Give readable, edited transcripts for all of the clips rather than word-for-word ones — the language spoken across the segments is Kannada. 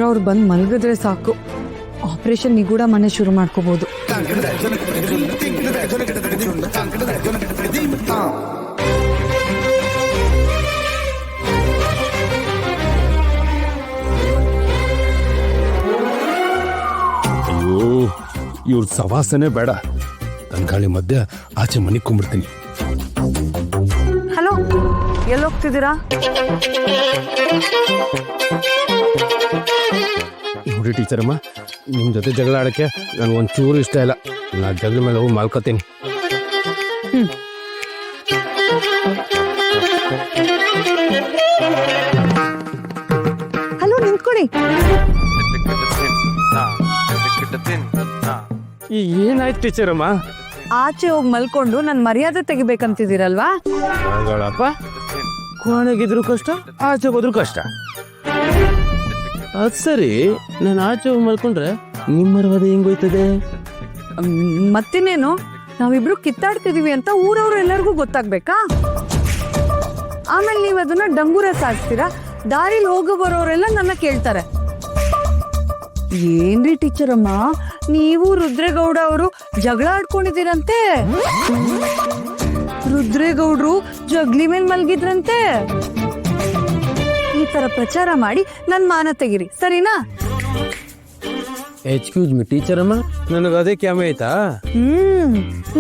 ಅವ್ರು ಬಂದು ಮಲಗಿದ್ರೆ ಸಾಕು, ಆಪರೇಷನ್ ನಿಗೂಢ ಮನೆ ಶುರು ಮಾಡ್ಕೋಬಹುದು. ಅಯ್ಯೋ, ಇವ್ರ ಸವಾಸನೆ ಬೇಡ. ತಂಗಾಳಿ ಮಧ್ಯ ಆಚೆ ಮನೆಗೆ ಕುಂಬಿಡ್ತೀನಿ. ಹಲೋ, ಎಲ್ಲೋಗ್ತಿದ್ದೀರಾ? ನೋಡಿ ಟೀಚರಮ್ಮ, ನಿಮ್ಮ ಜೊತೆ ಜಗಳ ಆಡಕ್ಕೆ ನನಗೊಂದು ಚೂರು ಇಷ್ಟ ಇಲ್ಲ. ನಾ ಜಗಳ ಮೇಲೆ ಹೋಗಿ ಮಾಲ್ಕೋತೀನಿ. ಹಲೋ, ನಿಂತ್ಕೊಳ್ಳಿ. ಏನಾಯ್ತು ಟೀಚರಮ್ಮ? ಆಚೆ ಹೋಗಿ ಮಲ್ಕೊಂಡು ನನ್ ಮರ್ಯಾದೆ ತೆಗಿಬೇಕಂತಿದ್ದೀರಲ್ವಾ? ಮಗಳಪ್ಪ, ಕೋಣೆಗಿದ್ರು ಕಷ್ಟ, ಆಚೆ ಹೋದ್ರು ಕಷ್ಟ. ಅದ್ ಸರಿ, ನಾನು ಆಚೆ ಹೋಗಿ ಮಲ್ಕೊಂಡ್ರೆ ನಿಮ್ಮ ಮರ್ಯಾದೆ ಹೆಂಗೋಯ್ತದೆ? ಮತ್ತಿನ್ನೇನು, ನಾವಿಬ್ರು ಕಿತ್ತಾಡ್ತಿದೀವಿ ಅಂತ ಊರವ್ರು ಎಲ್ಲರಿಗೂ ಗೊತ್ತಾಗ್ಬೇಕಾ? ಆಮೇಲೆ ನೀವ್ ಅದನ್ನ ಡಂಗೂರ ಸಾಧಿಸ್ತೀರಾ, ದಾರಿಲಿ ಹೋಗೋ ಬರೋರೆಲ್ಲ ನನ್ನ ಕೇಳ್ತಾರೆ. ಏನ್ರಿ ಟೀಚರ್ ಅಮ್ಮ, ನೀವು ರುದ್ರೇಗೌಡ ಅವರು ಜಗಳ ಆಡ್ಕೊಂಡಿದ್ದೀರಂತೆ. ರುದ್ರೇಗೌಡ್ರು ಜಗ್ಲಿ ಮೇಲೆ ಮಲ್ಗಿದ್ರಂತೆ. ಈ ತರ ಪ್ರಚಾರ ಮಾಡಿ ನನ್ ಮಾನ ತೆಗಿರಿ, ಸರಿನಾ? ಎಕ್ಸ್ಕ್ಯೂಸ್ ಮಿ ಟೀಚರಮ್ಮ, ನನಗೆ ಅದೇ ಕ್ಯಾಮೆ ಆಯ್ತಾ?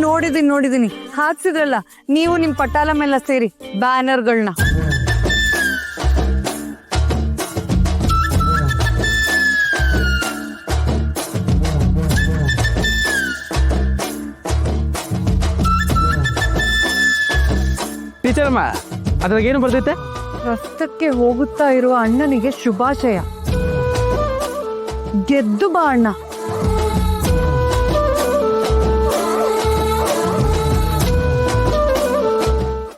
ನೋಡಿದೀನಿ ಹಾಕ್ಸಿದ್ರಲ್ಲ ನೀವು ನಿಮ್ ಪಟಾಲ ಮೇಲೆ ಸೇರಿ ಬ್ಯಾನರ್ಗಳನ್ನ. ಟೀಚರಮ್ಮ, ಅದ್ರಾಗ ಏನು ಬರ್ತೈತೆ? ರಕ್ತಕ್ಕೆ ಹೋಗುತ್ತಾ ಇರುವ ಅಣ್ಣನಿಗೆ ಶುಭಾಶಯ. ಗೆದ್ದು ಬಾ ಅಣ್ಣ.